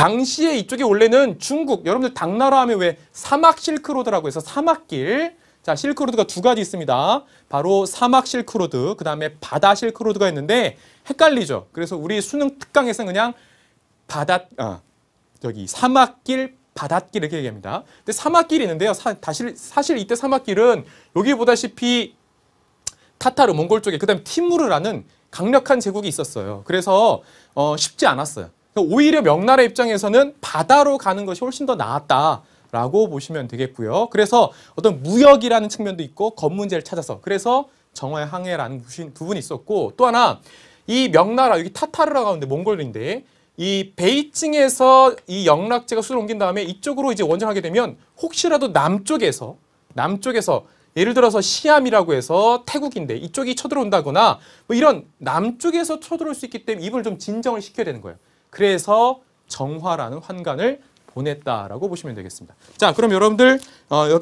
당시에 이쪽이 원래는 중국, 여러분들 당나라 하면 왜 사막 실크로드라고 해서 사막길. 자, 실크로드가 두 가지 있습니다. 바로 사막 실크로드, 그 다음에 바다 실크로드가 있는데 헷갈리죠. 그래서 우리 수능 특강에서는 그냥 여기 사막길, 바닷길 이렇게 얘기합니다. 근데 사막길이 있는데요. 사실 이때 사막길은 여기 보다시피 타타르, 몽골 쪽에 그 다음에 티무르라는 강력한 제국이 있었어요. 그래서 쉽지 않았어요. 오히려 명나라 입장에서는 바다로 가는 것이 훨씬 더 나았다라고 보시면 되겠고요. 그래서 어떤 무역이라는 측면도 있고 검문제를 찾아서 그래서 정화의 항해라는 부분이 있었고 또 하나 이 명나라 여기 타타르라고 하는데 몽골인데 이 베이징에서 이 영락제가 수를 옮긴 다음에 이쪽으로 이제 원정하게 되면 혹시라도 남쪽에서 예를 들어서 시암이라고 해서 태국인데 이쪽이 쳐들어온다거나 뭐 이런 남쪽에서 쳐들어올 수 있기 때문에 이걸 좀 진정을 시켜야 되는 거예요. 그래서 정화라는 환관을 보냈다라고 보시면 되겠습니다. 자, 그럼 여러분들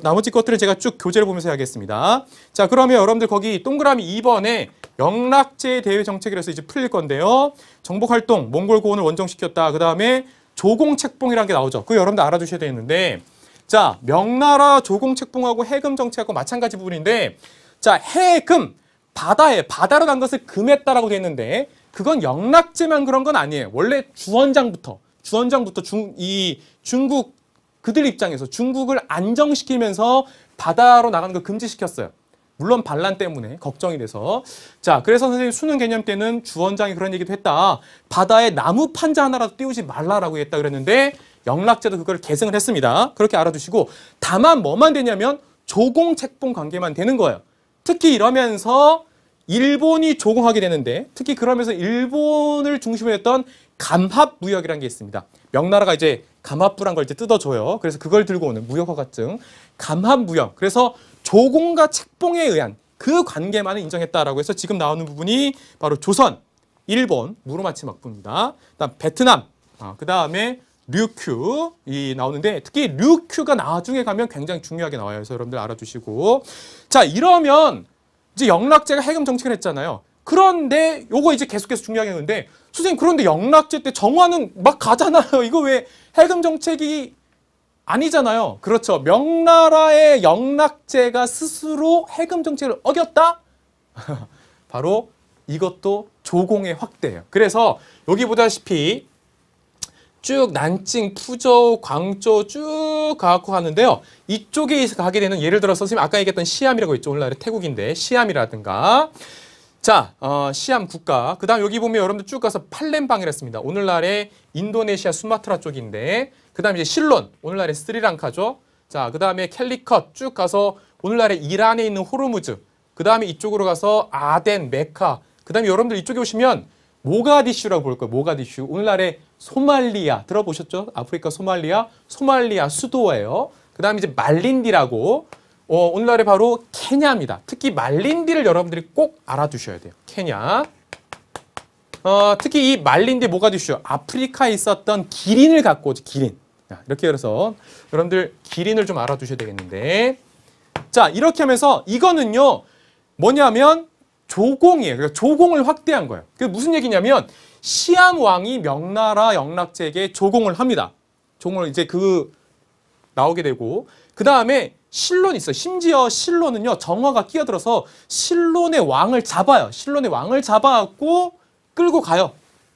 나머지 것들은 제가 쭉 교재를 보면서 해야겠습니다. 자, 그러면 여러분들 거기 동그라미 2번에 영락제 대외 정책을 해서 이제 풀릴 건데요. 정복활동, 몽골 고원을 원정시켰다. 그 다음에 조공책봉이라는 게 나오죠. 그거 여러분들 알아두셔야 되는데 자, 명나라 조공책봉하고 해금 정책하고 마찬가지 부분인데 자, 해금, 바다로 간 것을 금했다라고 돼 있는데 그건 영락제만 그런 건 아니에요. 원래 주원장부터 중국 그들 입장에서 중국을 안정시키면서 바다로 나가는 걸 금지시켰어요. 물론 반란 때문에 걱정이 돼서. 자, 그래서 선생님 수능 개념 때는 주원장이 그런 얘기도 했다. 바다에 나무 판자 하나라도 띄우지 말라라고 했다 그랬는데 영락제도 그걸 계승을 했습니다. 그렇게 알아두시고 다만 뭐만 되냐면 조공책봉 관계만 되는 거예요. 특히 이러면서 일본이 조공하게 되는데 특히 그러면서 일본을 중심으로 했던 감합무역이라는 게 있습니다. 명나라가 이제 감합부란 걸 이제 뜯어줘요. 그래서 그걸 들고 오는 무역허가증, 감합무역. 그래서 조공과 책봉에 의한 그 관계만을 인정했다라고 해서 지금 나오는 부분이 바로 조선, 일본, 무로마치막부입니다. 그다음 베트남, 그 다음에 류큐 이 나오는데 특히 류큐가 나중에 가면 굉장히 중요하게 나와요. 그래서 여러분들 알아두시고 자 이러면 이제 영락제가 해금 정책을 했잖아요. 그런데 요거 이제 계속해서 중요하게 했는데 선생님 그런데 영락제 때 정화는 막 가잖아요. 이거 왜 해금 정책이 아니잖아요. 그렇죠. 명나라의 영락제가 스스로 해금 정책을 어겼다? 바로 이것도 조공의 확대예요. 그래서 여기 보다시피 쭉 난징, 푸저우, 광저우 쭉 가고 가는데요. 이쪽에 가게 되는 예를 들어서 선생님 아까 얘기했던 시암이라고 있죠. 오늘날의 태국인데 시암이라든가 자, 시암 국가. 그 다음 여기 보면 여러분들 쭉 가서 팔렘방이라 했습니다. 오늘날의 인도네시아 수마트라 쪽인데 그 다음에 이제 실론, 오늘날의 스리랑카죠. 자, 그 다음에 캘리컷 쭉 가서 오늘날의 이란에 있는 호르무즈. 그 다음에 이쪽으로 가서 아덴, 메카. 그 다음에 여러분들 이쪽에 오시면 모가디슈라고 볼 거예요. 모가디슈. 오늘날의 소말리아 들어보셨죠? 아프리카 소말리아 수도예요. 그 다음에 이제 말린디라고 오늘날의 바로 케냐입니다. 특히 말린디를 여러분들이 꼭 알아두셔야 돼요. 케냐. 특히 이 말린디 모가디슈 아프리카에 있었던 기린을 갖고 오죠. 기린. 이렇게 해서 여러분들 기린을 좀 알아두셔야 되겠는데 자 이렇게 하면서 이거는요 뭐냐면 조공이에요. 그러니까 조공을 확대한 거예요. 그게 무슨 얘기냐면 시암 왕이 명나라 영락제에게 조공을 합니다. 조공을 이제 나오게 되고 그 다음에 실론이 있어요. 심지어 실론은요 정화가 끼어들어서 실론의 왕을 잡아요. 실론의 왕을 잡아갖고 끌고 가요.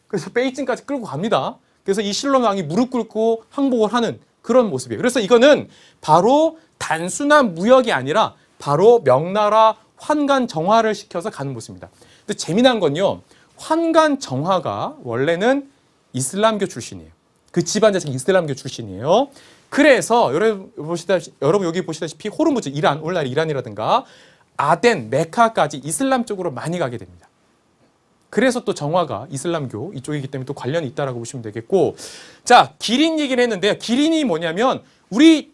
그래서 베이징까지 끌고 갑니다. 그래서 이 실론 왕이 무릎 꿇고 항복을 하는 그런 모습이에요. 그래서 이거는 바로 단순한 무역이 아니라 바로 명나라 환관 정화를 시켜서 가는 모습입니다. 근데 재미난 건요. 환관 정화가 원래는 이슬람교 출신이에요. 그 집안 자체가 이슬람교 출신이에요. 그래서 여러분 여기 보시다시피 호르무즈, 이란, 오늘날 이란이라든가 아덴, 메카까지 이슬람 쪽으로 많이 가게 됩니다. 그래서 또 정화가 이슬람교 이쪽이기 때문에 또 관련이 있다라고 보시면 되겠고 자 기린 얘기를 했는데요. 기린이 뭐냐면 우리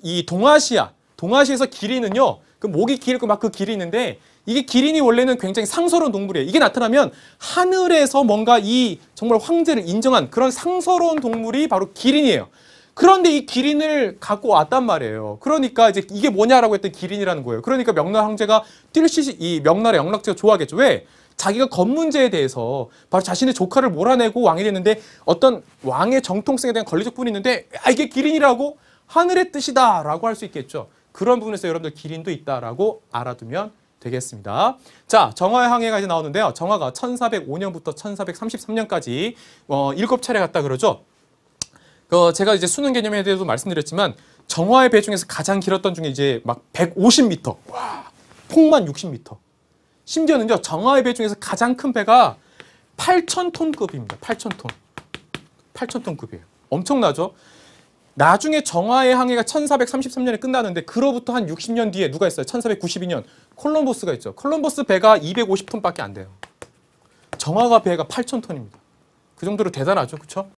이 동아시아에서 기린은요 그 목이 길고 막 그 길이 있는데 이게 기린이 원래는 굉장히 상서로운 동물이에요. 이게 나타나면 하늘에서 뭔가 이 정말 황제를 인정한 그런 상서로운 동물이 바로 기린이에요. 그런데 이 기린을 갖고 왔단 말이에요. 그러니까 이제 이게 뭐냐라고 했더니 기린이라는 거예요. 그러니까 명나라 황제가 이 명나라 영락제가 좋아하겠죠. 왜? 자기가 건문제에 대해서 바로 자신의 조카를 몰아내고 왕이 됐는데 어떤 왕의 정통성에 대한 권리적 부분이 있는데 이게 기린이라고 하늘의 뜻이다라고 할 수 있겠죠. 그런 부분에서 여러분들 기린도 있다라고 알아두면 되겠습니다. 자, 정화의 항해가 이제 나오는데요. 정화가 1405년부터 1433년까지 7차례 갔다 그러죠. 제가 이제 수능 개념에 대해서도 말씀드렸지만 정화의 배 중에서 가장 길었던 중에 이제 막 150m, 와, 폭만 60m. 심지어는요, 정화의 배 중에서 가장 큰 배가 8,000톤급입니다. 8,000톤. 8,000톤급이에요. 엄청나죠? 나중에 정화의 항해가 1433년에 끝나는데 그로부터 한 60년 뒤에 누가 있어요? 1492년 콜럼버스가 있죠. 콜럼버스 배가 250톤밖에 안 돼요. 정화가 배가 8,000톤입니다. 그 정도로 대단하죠. 그렇죠?